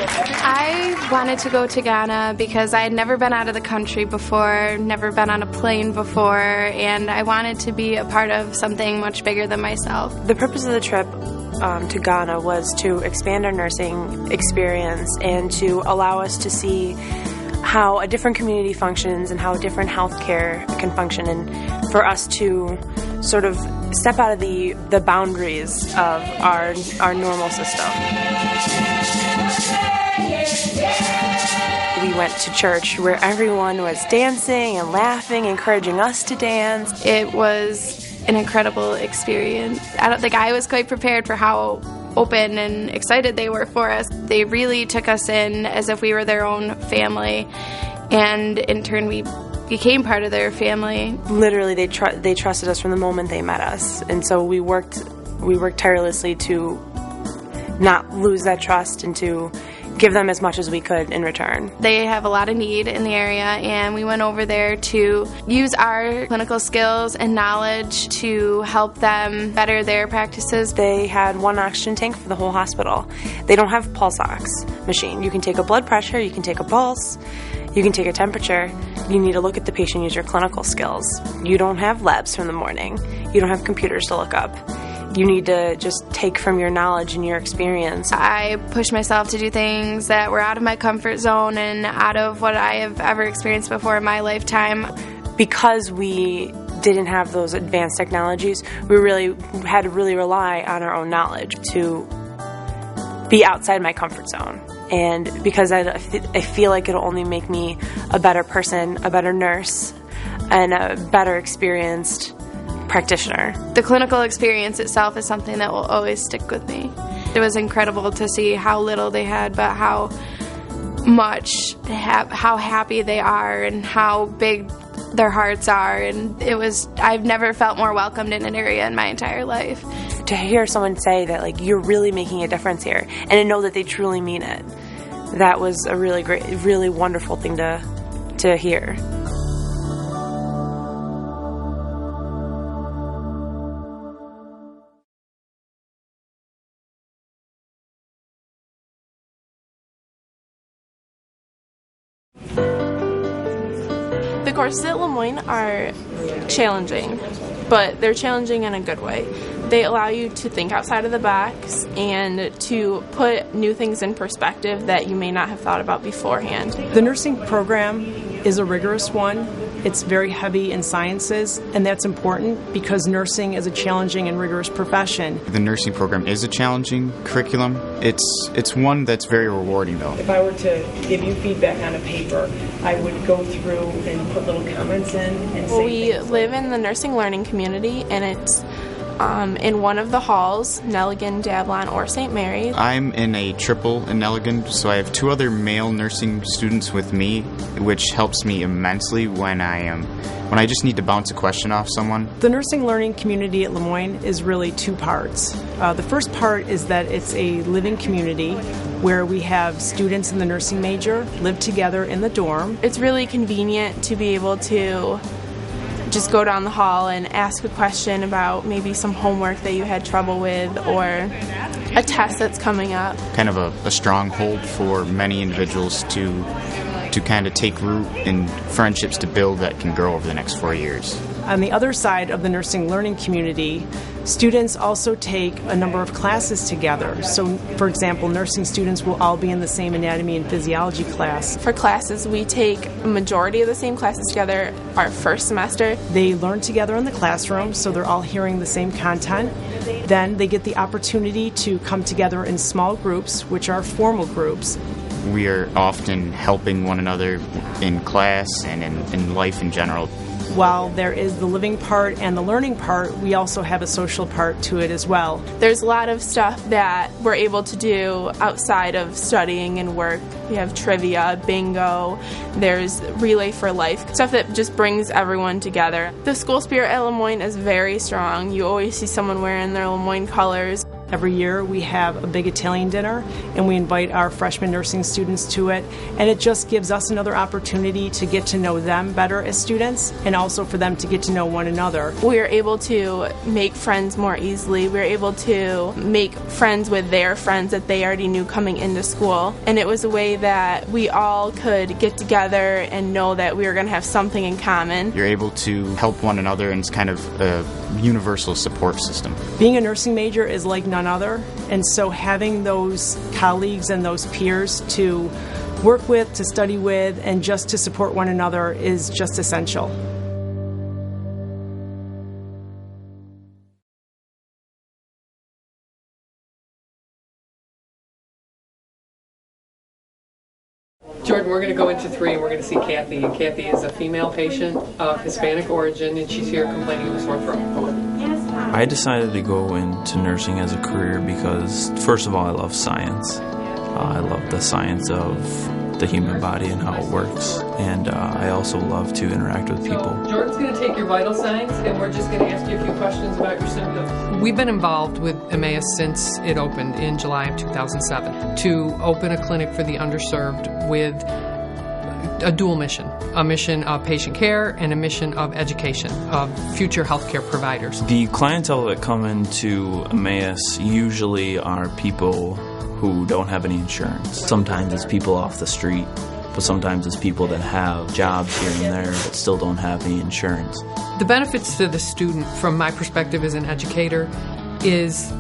I wanted to go to Ghana because I had never been out of the country before, never been on a plane before, and I wanted to be a part of something much bigger than myself. The purpose of the trip to Ghana was to expand our nursing experience and to allow us to see how a different community functions and how a different healthcare can function, and for us to sort of step out of the boundaries of our normal system. We went to church where everyone was dancing and laughing, encouraging us to dance. It was an incredible experience. I don't think I was quite prepared for how open and excited they were for us. They really took us in as if we were their own family, and in turn we became part of their family. Literally, they trusted us from the moment they met us, and so we worked tirelessly to not lose that trust and to give them as much as we could in return. They have a lot of need in the area, and we went over there to use our clinical skills and knowledge to help them better their practices. They had one oxygen tank for the whole hospital. They don't have pulse ox machine. You can take a blood pressure, you can take a pulse, you can take a temperature. You need to look at the patient, use your clinical skills. You don't have labs from the morning. You don't have computers to look up. You need to just take from your knowledge and your experience. I pushed myself to do things that were out of my comfort zone and out of what I have ever experienced before in my lifetime. Because we didn't have those advanced technologies, we really had to rely on our own knowledge to be outside my comfort zone. And because I feel like it'll only make me a better person, a better nurse, and a better experienced practitioner. The clinical experience itself is something that will always stick with me. It was incredible to see how little they had, but how much, how happy they are and how big their hearts are, and I've never felt more welcomed in an area in my entire life. To hear someone say that, like, you're really making a difference here, and to know that they truly mean it, that was a really great, really wonderful thing to hear. The courses at Le Moyne are challenging, but they're challenging in a good way. They allow you to think outside of the box and to put new things in perspective that you may not have thought about beforehand. The nursing program is a rigorous one. It's very heavy in sciences, and that's important because nursing is a challenging and rigorous profession. The nursing program is a challenging curriculum. It's one that's very rewarding, though. If I were to give you feedback on a paper, I would go through and put little comments in and say We live in the nursing learning community, and it's in one of the halls, Nelligan, Dablon, or St. Mary's. I'm in a triple in Nelligan, so I have two other male nursing students with me, which helps me immensely when I just need to bounce a question off someone. The nursing learning community at Le Moyne is really two parts. The first part is that it's a living community where we have students in the nursing major live together in the dorm. It's really convenient to be able to just go down the hall and ask a question about maybe some homework that you had trouble with or a test that's coming up. Kind of a stronghold for many individuals to kind of take root in friendships to build that can grow over the next 4 years. On the other side of the nursing learning community, students also take a number of classes together. So, for example, nursing students will all be in the same anatomy and physiology class. For classes, we take a majority of the same classes together our first semester. They learn together in the classroom, so they're all hearing the same content. Then they get the opportunity to come together in small groups, which are formal groups. We are often helping one another in class and in life in general. While there is the living part and the learning part, we also have a social part to it as well. There's a lot of stuff that we're able to do outside of studying and work. We have trivia, bingo, there's Relay for Life, stuff that just brings everyone together. The school spirit at Le Moyne is very strong. You always see someone wearing their Le Moyne colors. Every year we have a big Italian dinner, and we invite our freshman nursing students to it, and it just gives us another opportunity to get to know them better as students, and also for them to get to know one another. We are able to make friends more easily. We were able to make friends with their friends that they already knew coming into school, and it was a way that we all could get together and know that we were going to have something in common. You're able to help one another, and it's kind of a universal support system. Being a nursing major is like none other, and so having those colleagues and those peers to work with, to study with, and just to support one another is just essential. Jordan, we're going to go into 3 and we're going to see Kathy. And Kathy is a female patient of Hispanic origin, and she's here complaining of a sore throat. I decided to go into nursing as a career because, first of all, I love science. I love the science of the human body and how it works, and I also love to interact with people. Jordan's going to take your vital signs, and we're just going to ask you a few questions about your symptoms. We've been involved with Emmaus since it opened in July of 2007 to open a clinic for the underserved with a dual mission, a mission of patient care and a mission of education of future healthcare providers. The clientele that come into Emmaus usually are people who don't have any insurance. Sometimes it's people off the street, but sometimes it's people that have jobs here and there but still don't have any insurance. The benefits to the student, from my perspective as an educator, is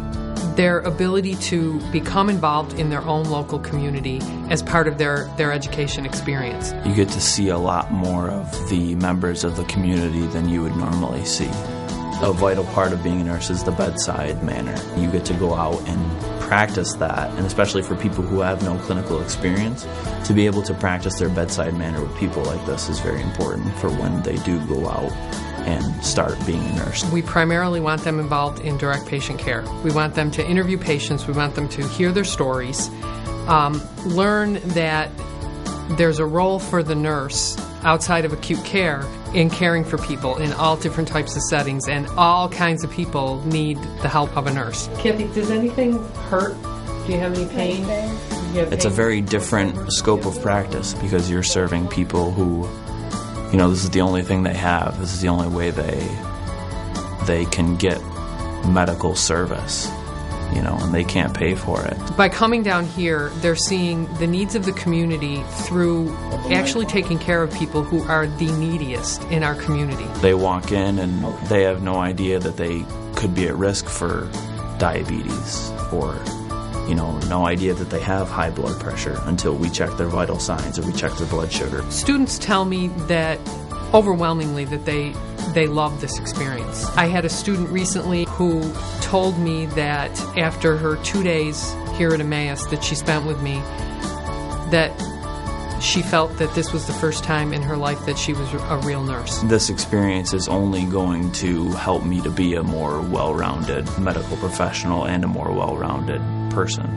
their ability to become involved in their own local community as part of their education experience. You get to see a lot more of the members of the community than you would normally see. A vital part of being a nurse is the bedside manner. You get to go out and practice that, and especially for people who have no clinical experience, to be able to practice their bedside manner with people like this is very important for when they do go out and start being a nurse. We primarily want them involved in direct patient care. We want them to interview patients. We want them to hear their stories, learn that there's a role for the nurse outside of acute care in caring for people in all different types of settings, and all kinds of people need the help of a nurse. Kathy, does anything hurt? Do you have any pain? It's a very different scope of practice because you're serving people who, you know, this is the only thing they have. This is the only way they can get medical service, you know, and they can't pay for it. By coming down here, they're seeing the needs of the community through actually taking care of people who are the neediest in our community. They walk in and they have no idea that they could be at risk for diabetes, or, you know, no idea that they have high blood pressure until we check their vital signs or we check their blood sugar. Students tell me that overwhelmingly that they love this experience. I had a student recently who told me that after her 2 days here at Emmaus that she spent with me, that she felt that this was the first time in her life that she was a real nurse. This experience is only going to help me to be a more well-rounded medical professional and a more well-rounded person.